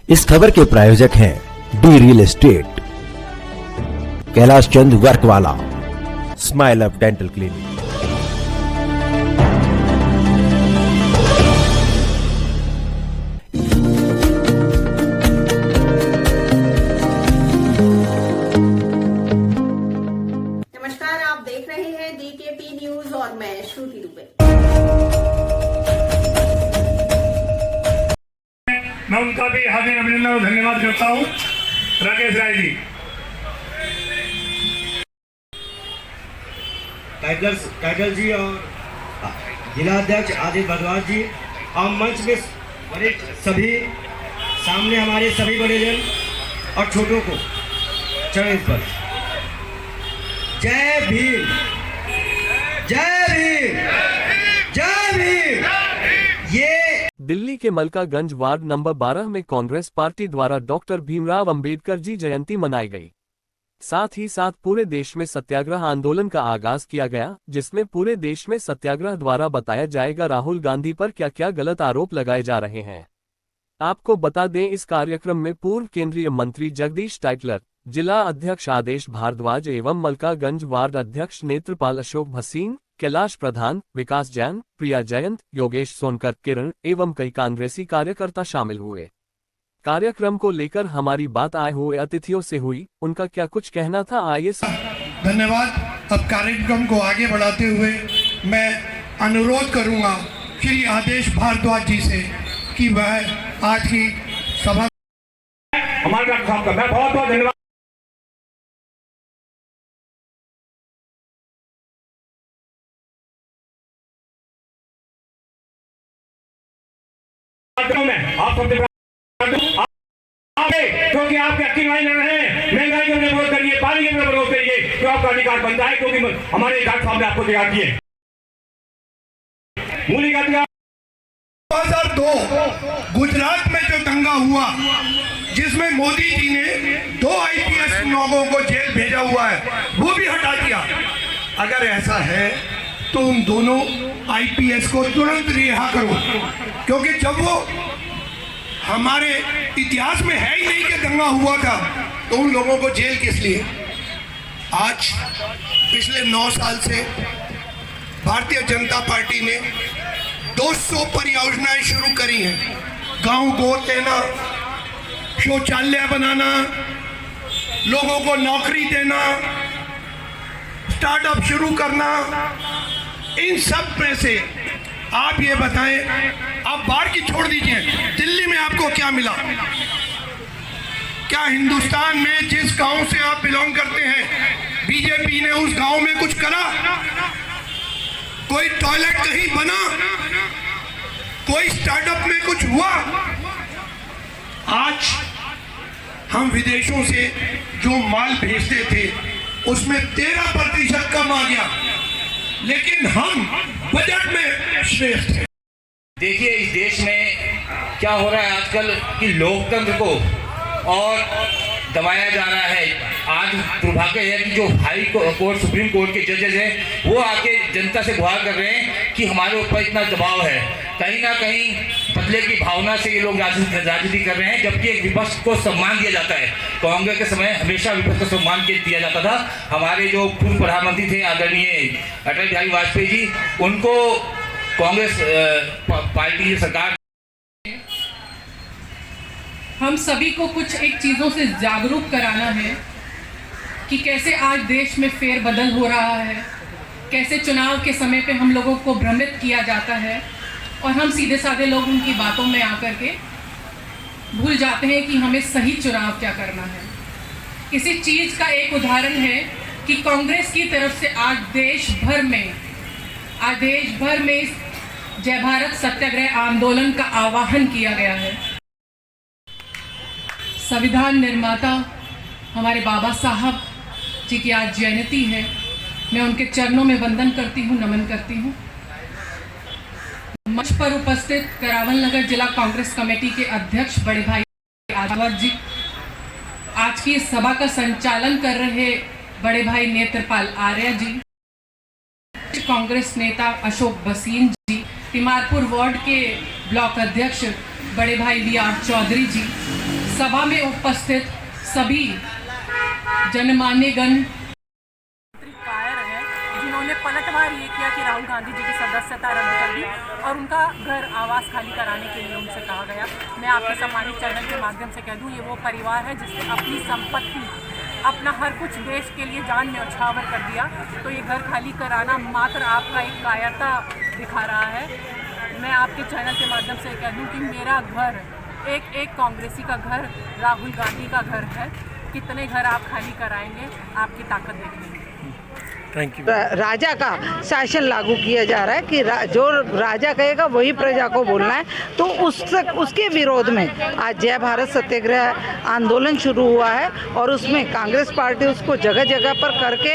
इस खबर के प्रायोजक हैं D real estate, Kailash Chand वर्कवाला, smile up dental clinic. नमस्कार, आप देख रहे हैं डीकेपी न्यूज और मैं श्रुति दुबे। मैं उनका भी हार्दिक अभिनंदन और धन्यवाद करता हूँ। राकेश राय जी, टाइगर जी और जिला अध्यक्ष आदित्य भरद्वाज जी और मंच में वरिष्ठ सभी, सामने हमारे सभी बड़े जन और छोटों को चरण पर जय भीम, जय भीम, जय भीम। ये दिल्ली के मलकागंज वार्ड नंबर 12 में कांग्रेस पार्टी द्वारा डॉक्टर भीमराव अंबेडकर जी जयंती मनाई गई। साथ ही साथ पूरे देश में सत्याग्रह आंदोलन का आगाज किया गया, जिसमें पूरे देश में सत्याग्रह द्वारा बताया जाएगा राहुल गांधी पर क्या क्या गलत आरोप लगाए जा रहे हैं। आपको बता दें, इस कार्यक्रम में पूर्व केंद्रीय मंत्री जगदीश टाइटलर, जिला अध्यक्ष आदेश भारद्वाज एवं मलकागंज वार्ड अध्यक्ष नेत्रपाल अशोक भसीन, कैलाश प्रधान, विकास जैन, प्रिया जयंत, योगेश सोनकर, किरण एवं कई कांग्रेसी कार्यकर्ता शामिल हुए। कार्यक्रम को लेकर हमारी बात आए हुए अतिथियों से हुई, उनका क्या कुछ कहना था, आइए। धन्यवाद। अब कार्यक्रम को आगे बढ़ाते हुए मैं अनुरोध करूंगा श्री आदेश भारद्वाज जी से कि वह आज की सभा हमारे डॉक्टर साहब का मैं बहुत बहुत धन्यवाद आप सबसे क्योंकि आपके अक्कीवाई लड़ रहे हैं, महंगाई के विरोध करिए, पानी के विरोध करिए, तो आपका अधिकार बनता है, क्योंकि हमारे डॉक्टर साहब ने आपको अधिकार दिए। मूलिक अधिकार 2002 गुजरात में जो दंगा हुआ, जिसमें मोदी जी ने 2 आईपीएस लोगों को जेल भेजा हुआ है, वो भी हटा दिया। अगर ऐसा है तो उन दोनों आईपीएस को तुरंत रिहा करो, क्योंकि जब वो हमारे इतिहास में है ही नहीं कि दंगा हुआ था, तो उन लोगों को जेल किस लिए। आज पिछले 9 साल से भारतीय जनता पार्टी ने 200 परियोजनाएं शुरू करी हैं। गांव गोद लेना, शौचालय बनाना, लोगों को नौकरी देना, स्टार्टअप शुरू करना। इन सब में से आप ये बताएं, आप बाहर की छोड़ दीजिए, दिल्ली में आपको क्या मिला? क्या हिंदुस्तान में जिस गांव से आप बिलोंग करते हैं, बीजेपी ने उस गांव में कुछ करा? कोई टॉयलेट कहीं बना? कोई स्टार्टअप में कुछ हुआ? आज हम विदेशों से जो माल भेजते थे उसमें 13% कम आ गया, लेकिन हम बजट में श्रेष्ठ हैं। देखिए, इस देश में क्या हो रहा है आजकल कि लोकतंत्र को और दबाया जा रहा है। आज दुर्भाग्य है कि जो हाई कोर्ट, सुप्रीम कोर्ट के जजेज हैं, वो आके जनता से गुहार कर रहे हैं कि हमारे ऊपर इतना दबाव है। कहीं ना कहीं बदले की भावना से ये लोग राजनीति कर रहे हैं, जबकि एक विपक्ष को सम्मान दिया जाता है। कांग्रेस के समय हमेशा विपक्ष को सम्मान दिया जाता था। हमारे जो पूर्व प्रधानमंत्री थे आदरणीय अटल बिहारी वाजपेयी जी, उनको कांग्रेस पार्टी की सरकार। हम सभी को कुछ एक चीज़ों से जागरूक कराना है कि कैसे आज देश में फेरबदल हो रहा है, कैसे चुनाव के समय पे हम लोगों को भ्रमित किया जाता है और हम सीधे साधे लोग उनकी बातों में आकर के भूल जाते हैं कि हमें सही चुनाव क्या करना है। इसी चीज़ का एक उदाहरण है कि कांग्रेस की तरफ से आज देश भर में जय भारत सत्याग्रह आंदोलन का आह्वान किया गया है। संविधान निर्माता हमारे बाबा साहब जी की आज जयंती है। मैं उनके चरणों में वंदन करती हूँ, नमन करती हूँ। मंच पर उपस्थित करावल नगर जिला कांग्रेस कमेटी के अध्यक्ष बड़े भाई आदित्य जी, आज की इस सभा का संचालन कर रहे बड़े भाई नेत्रपाल आर्य जी, कांग्रेस नेता अशोक भसीन जी, तिमारपुर वार्ड के ब्लॉक अध्यक्ष बड़े भाई वी आर चौधरी जी, सभा में उपस्थित सभी जनमान्य गण कायर है जिन्होंने पलटवार ये किया कि राहुल गांधी जी की सदस्यता रद्द कर दी और उनका घर आवास खाली कराने के लिए उनसे कहा गया। मैं आपके सम्मानित चैनल के माध्यम से कह दूं, ये वो परिवार है जिसने अपनी संपत्ति, अपना हर कुछ देश के लिए जान न्यौछावर कर दिया। तो ये घर खाली कराना मात्र आपका एक कायरता दिखा रहा है। मैं आपके चैनल के माध्यम से कह दूं कि मेरा घर एक कांग्रेसी का घर, राहुल गांधी का घर है। कितने घर आप खाली कराएंगे, आपकी ताकत देखेंगे। राजा का शासन लागू किया जा रहा है कि जो राजा कहेगा वही प्रजा को बोलना है। तो उसके विरोध में आज जय भारत सत्याग्रह आंदोलन शुरू हुआ है और उसमें कांग्रेस पार्टी उसको जगह जगह पर करके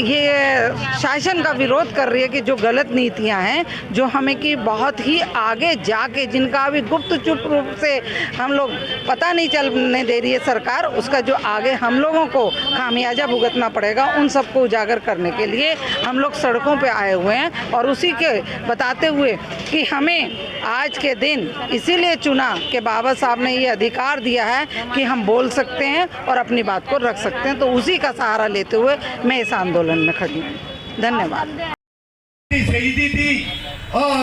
ये शासन का विरोध कर रही है कि जो गलत नीतियां हैं, जो हमें कि बहुत ही आगे जाके जिनका अभी गुप्त चुप रूप से हम लोग पता नहीं चलने दे रही है सरकार, उसका जो आगे हम लोगों को खामियाजा भुगतना पड़ेगा, उन सबको उजागर करने के लिए हम लोग सड़कों पे आए हुए हैं। और उसी के बताते हुए कि हमें आज के दिन इसीलिए चुना कि बाबा साहब ने ये अधिकार दिया है कि हम बोल सकते हैं और अपनी बात को रख सकते हैं। तो उसी का सहारा लेते हुए मैं इस आंदोलन में खड़ी हूँ। धन्यवाद। शहीदी थी और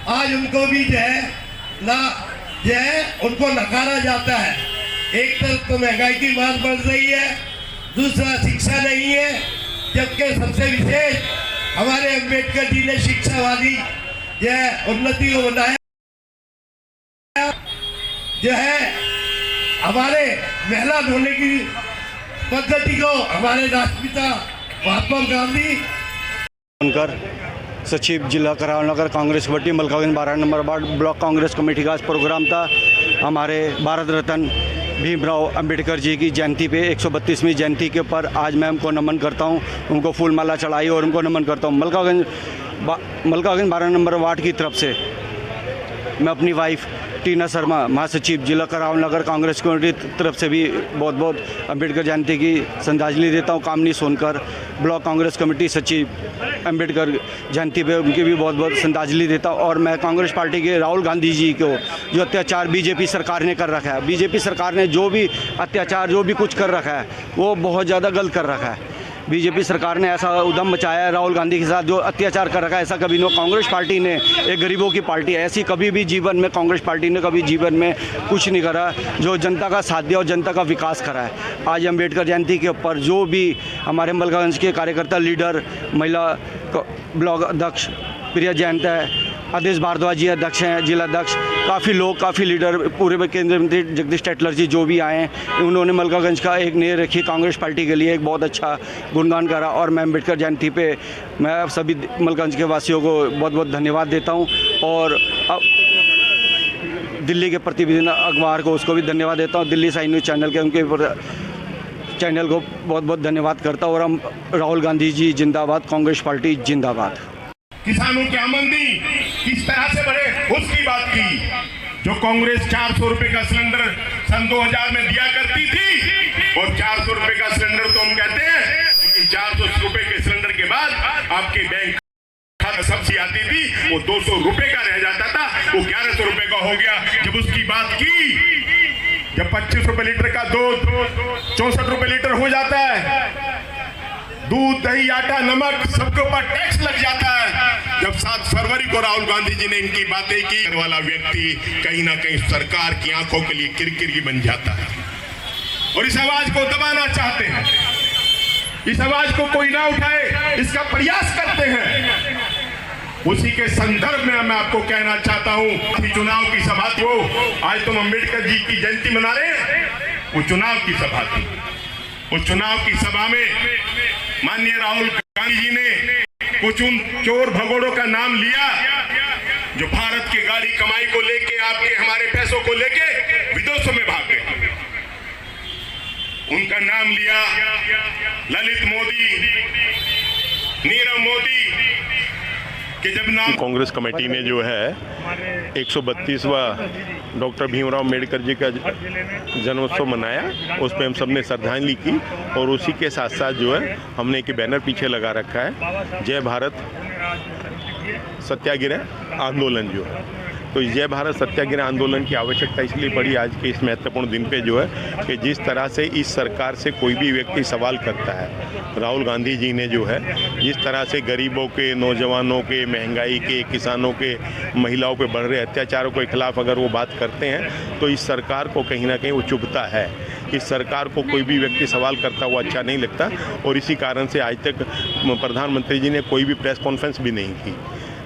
आज उनको भी जो है उनको नकारा जाता है। एक तरफ तो महंगाई की मार बढ़ रही है, दूसरा शिक्षा नहीं है, जबकि सबसे विशेष हमारे अम्बेडकर जी ने शिक्षावादी जो है उन्नति को बनाया, जो है हमारे महिला होने की पद्धति को हमारे राष्ट्रपिता महात्मा गांधी सचिव जिला Karawal Nagar Congress committee Malkaganj 12 number ward block Congress committee का आज प्रोग्राम था। हमारे भारत रत्न भीमराव अंबेडकर जी की जयंती पे 132वीं जयंती के ऊपर आज मैं उनको नमन करता हूं, उनको फूल माला चढ़ाई और उनको नमन करता हूं। मलकागंज 12 नंबर वार्ड की तरफ से मैं अपनी वाइफ टीना शर्मा, महासचिव जिला करावल नगर कांग्रेस कमेटी की तरफ से भी बहुत बहुत अंबेडकर जयंती की श्रद्धांजलि देता हूं। कामनी सोनकर ब्लॉक कांग्रेस कमेटी सचिव अंबेडकर जयंती पे उनकी भी बहुत बहुत श्रद्धांजलि देता हूं। और मैं कांग्रेस पार्टी के राहुल गांधी जी को जो अत्याचार बीजेपी सरकार ने कर रखा है, बीजेपी सरकार ने जो भी अत्याचार जो भी कुछ कर रखा है वो बहुत ज़्यादा गलत कर रखा है। बीजेपी सरकार ने ऐसा उद्यम मचाया है राहुल गांधी के साथ, जो अत्याचार कर रखा है ऐसा कभी नहीं। कांग्रेस पार्टी ने एक गरीबों की पार्टी है, ऐसी कभी भी जीवन में कांग्रेस पार्टी ने कभी जीवन में कुछ नहीं करा जो जनता का साथ दिया और जनता का विकास करा है। आज अम्बेडकर जयंती के ऊपर जो भी हमारे मलकागंज के कार्यकर्ता, लीडर, महिला ब्लॉक अध्यक्ष प्रिया जयंत है, आदेश भारद्वाज जी अध्यक्ष हैं, जिला अध्यक्ष, काफ़ी लोग, काफ़ी लीडर, पूर्व केंद्रीय मंत्री जगदीश टेटलर जी जो भी आए हैं, उन्होंने मलकागंज का एक नींव रखी कांग्रेस पार्टी के लिए, एक बहुत अच्छा गुणगान करा। और मैं अम्बेडकर जयंती पे मैं सभी मलकागंज के वासियों को बहुत बहुत धन्यवाद देता हूं। और अब दिल्ली के प्रतिदिन अखबार को उसको भी धन्यवाद देता हूँ, दिल्ली साइन न्यूज़ चैनल के उनके चैनल को बहुत बहुत धन्यवाद करता हूँ। और हम राहुल गांधी जी जिंदाबाद, कांग्रेस पार्टी जिंदाबाद। किसानों की आमदनी किस तरह से बढ़े उसकी बात की। जो कांग्रेस 400 रुपए का सिलेंडर सन 2000 में दिया करती थी, और 400 रुपए का सिलेंडर तो हम कहते हैं कि 400 रुपए के सिलेंडर के बाद आपके बैंक खाता सब्सिडी आती थी, वो 200 रुपए का रह जाता था, वो 1100 रुपए का हो गया। जब उसकी बात की, जब 25 रुपए लीटर का दूध 64 रुपए लीटर हो जाता है, दूध, दही, आटा, नमक सबके ऊपर टैक्स लग जाता है। जब 7 फरवरी को राहुल गांधी जी ने इनकी बातें की, वाला व्यक्ति कहीं ना कहीं सरकार की आंखों के लिए किरकिरी बन जाता है और इस आवाज को दबाना चाहते हैं। इस आवाज को कोई ना उठाए इसका प्रयास करते हैं। उसी के संदर्भ में मैं आपको कहना चाहता हूं, चुनाव की सभा थी, वो आज तुम अंबेडकर जी की जयंती मना रहे हैं, वो चुनाव की सभा थी। उस चुनाव की सभा में माननीय राहुल गांधी जी ने कुछ उन चोर भगोड़ों का नाम लिया जो भारत की गाड़ी कमाई को लेके, आपके हमारे पैसों को लेके विदेशों में भाग गए। उनका नाम लिया ललित मोदी, नीरव मोदी के जब नाम। कांग्रेस कमेटी ने जो है 132वां डॉक्टर भीमराव अंबेडकर जी का जन्मोत्सव मनाया, उस पर हम सब ने श्रद्धांजलि की। और उसी के साथ साथ जो है हमने एक बैनर पीछे लगा रखा है, जय भारत सत्याग्रह आंदोलन जो है। तो जय भारत सत्याग्रह आंदोलन की आवश्यकता इसलिए पड़ी आज के इस महत्वपूर्ण दिन पे जो है कि जिस तरह से इस सरकार से कोई भी व्यक्ति सवाल करता है, राहुल गांधी जी ने जो है जिस तरह से गरीबों के, नौजवानों के, महंगाई के, किसानों के, महिलाओं पे बढ़ रहे अत्याचारों के खिलाफ अगर वो बात करते हैं तो इस सरकार को कहीं ना कहीं वो चुभता है। इस सरकार को कोई भी व्यक्ति सवाल करता हुआ अच्छा नहीं लगता और इसी कारण से आज तक प्रधानमंत्री जी ने कोई भी प्रेस कॉन्फ्रेंस भी नहीं की।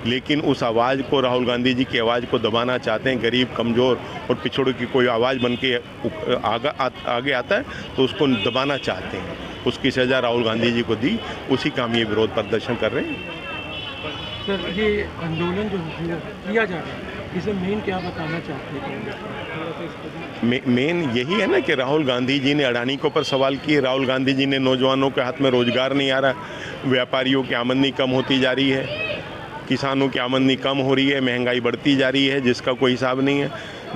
लेकिन उस आवाज़ को, राहुल गांधी जी की आवाज़ को दबाना चाहते हैं। गरीब, कमज़ोर और पिछड़ों की कोई आवाज़ बन के आगे आता है तो उसको दबाना चाहते हैं। उसकी सज़ा राहुल गांधी जी को दी, उसी का हम ये विरोध प्रदर्शन कर रहे हैं। सर, ये आंदोलन जो किया जा रहा है इसे मेन क्या बताना चाहते हैं? मेन यही है ना कि राहुल गांधी जी ने अडानी के ऊपर सवाल किए। राहुल गांधी जी ने नौजवानों के हाथ में रोजगार नहीं आ रहा, व्यापारियों की आमदनी कम होती जा रही है, किसानों की आमदनी कम हो रही है, महंगाई बढ़ती जा रही है जिसका कोई हिसाब नहीं है।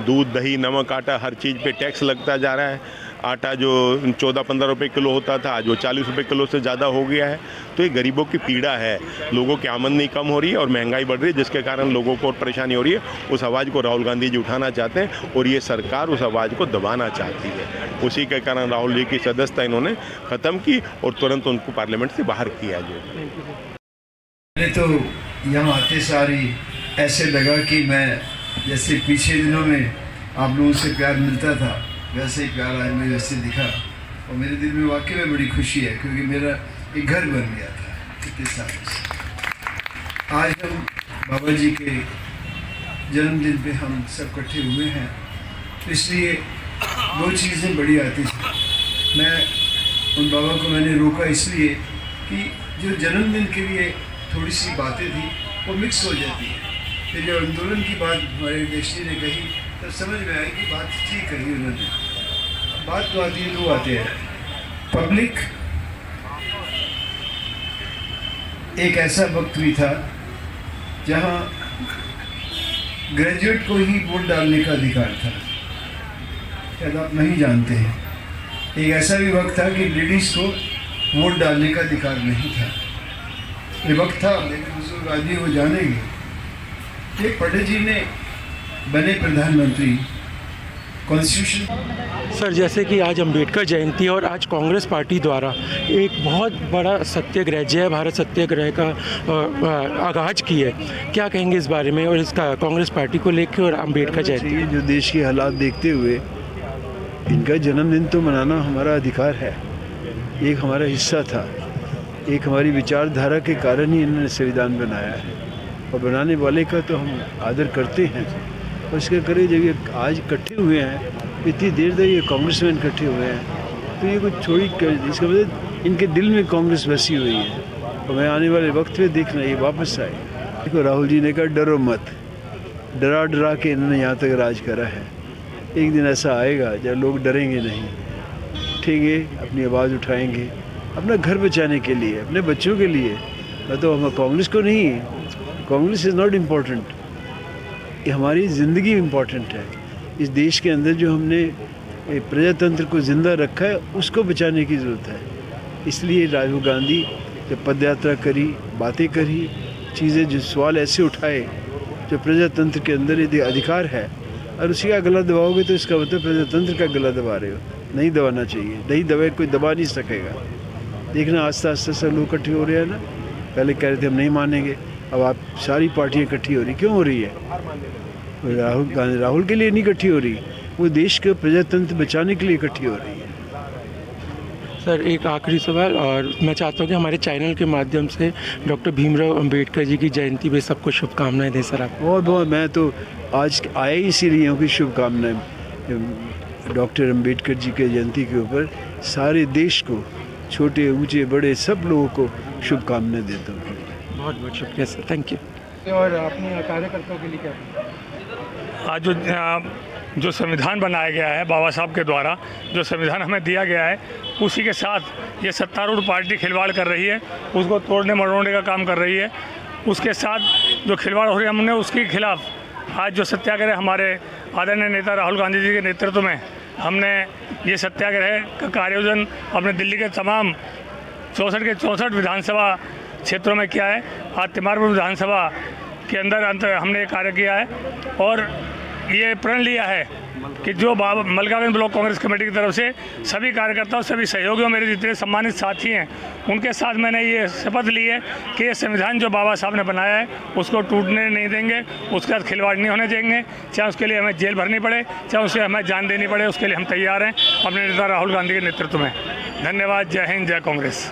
दूध, दही, नमक, आटा, हर चीज़ पे टैक्स लगता जा रहा है। आटा जो 14-15 रुपये किलो होता था आज वो 40 रुपये किलो से ज़्यादा हो गया है। तो ये गरीबों की पीड़ा है, लोगों की आमदनी कम हो रही है और महंगाई बढ़ रही है जिसके कारण लोगों को और परेशानी हो रही है। उस आवाज़ को राहुल गांधी जी उठाना चाहते हैं और ये सरकार उस आवाज़ को दबाना चाहती है। उसी के कारण राहुल जी की सदस्यता इन्होंने ख़त्म की और तुरंत उनको पार्लियामेंट से बाहर किया। जो मैंने तो यहाँ आते सारी ऐसे लगा कि मैं जैसे पीछे दिनों में आप लोगों से प्यार मिलता था वैसे ही प्यार आज मुझे वैसे दिखा और मेरे दिल में वाकई में बड़ी खुशी है क्योंकि मेरा एक घर बन गया था कितने सालों से। आज हम बाबा जी के जन्मदिन पे हम सब इकट्ठे हुए हैं, तो इसलिए दो चीज़ें बड़ी आती थी। मैं उन बाबा को मैंने रोका इसलिए कि जो जन्मदिन के लिए थोड़ी सी बातें थी वो मिक्स हो जाती है। फिर जब आंदोलन की बात हमारे देश ने कही तो समझ में आई कि बात ठीक कही उन्होंने। बात तो आती है, दो आते हैं। पब्लिक एक ऐसा वक्त भी था जहां ग्रेजुएट को ही वोट डालने का अधिकार था, शायद आप नहीं जानते हैं। एक ऐसा भी वक्त था कि लेडीज़ को वोट डालने का अधिकार नहीं था। ये वक्त था, लेकिन बुजुर्ग आदमी वो जानेंगे। एक पटेल जी ने बने प्रधानमंत्री, कॉन्स्टिट्यूशन। सर, जैसे कि आज अंबेडकर जयंती और आज कांग्रेस पार्टी द्वारा एक बहुत बड़ा सत्याग्रह, जय भारत सत्याग्रह का आगाज की है, क्या कहेंगे इस बारे में और इसका कांग्रेस पार्टी को लेकर और अंबेडकर जयंती? जो देश के हालात देखते हुए इनका जन्मदिन तो मनाना हमारा अधिकार है, एक हमारा हिस्सा था, एक हमारी विचारधारा के कारण ही इन्होंने संविधान बनाया है और बनाने वाले का तो हम आदर करते हैं। और इसके करे जब ये आज इकट्ठे हुए हैं, इतनी देर तक ये कांग्रेसमैन इकट्ठे हुए हैं, तो ये कुछ छोड़ी, इसका मतलब इनके दिल में कांग्रेस बसी हुई है और मैं आने वाले वक्त में देखना ये वापस आए। देखो, राहुल जी ने कहा डरो मत, डरा डरा के इन्होंने यहाँ तक राज करा है। एक दिन ऐसा आएगा जब लोग डरेंगे नहीं, उठेंगे, अपनी आवाज़ उठाएंगे अपना घर बचाने के लिए, अपने बच्चों के लिए। मैं तो हम कांग्रेस को नहीं, कांग्रेस इज़ नॉट इम्पॉर्टेंट, ये हमारी ज़िंदगी इम्पॉर्टेंट है। इस देश के अंदर जो हमने प्रजातंत्र को ज़िंदा रखा है उसको बचाने की ज़रूरत है। इसलिए राहुल गांधी जब पदयात्रा करी, बातें करी, चीज़ें जो सवाल ऐसे उठाए जो प्रजातंत्र के अंदर यदि अधिकार है और उसी का गला दबाओगे तो इसका मतलब प्रजातंत्र का गला दबा रहे हो। नहीं दबाना चाहिए, नहीं दबाए कोई दबा नहीं सकेगा। देखना आस्ता आस्ता सब लोग इकट्ठे हो रहे हैं ना, पहले कह रहे थे हम नहीं मानेंगे, अब आप सारी पार्टियां इकट्ठी हो रही। क्यों हो रही है? राहुल के लिए नहीं इकट्ठी हो रही, वो देश के प्रजातंत्र बचाने के लिए इकट्ठी हो रही है। सर, एक आखिरी सवाल, और मैं चाहता हूँ कि हमारे चैनल के माध्यम से डॉक्टर भीमराव अंबेडकर जी की जयंती पे सबको शुभकामनाएं दें सर आप। बहुत बहुत, मैं तो आज आया इसीलिए हूँ कि शुभकामनाएं डॉक्टर अंबेडकर जी के जयंती के ऊपर सारे देश को, छोटे ऊंचे बड़े सब लोगों को शुभकामनाएं देता हूँ। बहुत बहुत शुक्रिया सर, थैंक यू। और अपने कार्यकर्ताओं के लिए क्या? आज जो संविधान बनाया गया है बाबा साहब के द्वारा, जो संविधान हमें दिया गया है, उसी के साथ ये सत्तारूढ़ पार्टी खिलवाड़ कर रही है, उसको तोड़ने मरोड़ने का काम कर रही है। उसके साथ जो खिलवाड़ हो रही है, हमने उसके खिलाफ आज जो सत्याग्रह हमारे आदरणीय नेता राहुल गांधी जी के नेतृत्व में हमने ये सत्याग्रह का कार्योजन अपने दिल्ली के तमाम 64 के 64 विधानसभा क्षेत्रों में किया है। आज तिमारपुर विधानसभा के अंदर हमने ये कार्य किया है और ये प्रण लिया है कि जो मलकागंज ब्लॉक कांग्रेस कमेटी की तरफ से सभी कार्यकर्ताओं, सभी सहयोगियों, मेरे जितने सम्मानित साथी हैं, उनके साथ मैंने ये शपथ ली है कि ये संविधान जो बाबा साहब ने बनाया है उसको टूटने नहीं देंगे, उसके साथ खिलवाड़ नहीं होने देंगे। चाहे उसके लिए हमें जेल भरनी पड़े, चाहे उसे हमें जान देनी पड़े, उसके लिए हम तैयार हैं अपने नेता राहुल गांधी के नेतृत्व में। धन्यवाद। जय हिंद, जय कांग्रेस।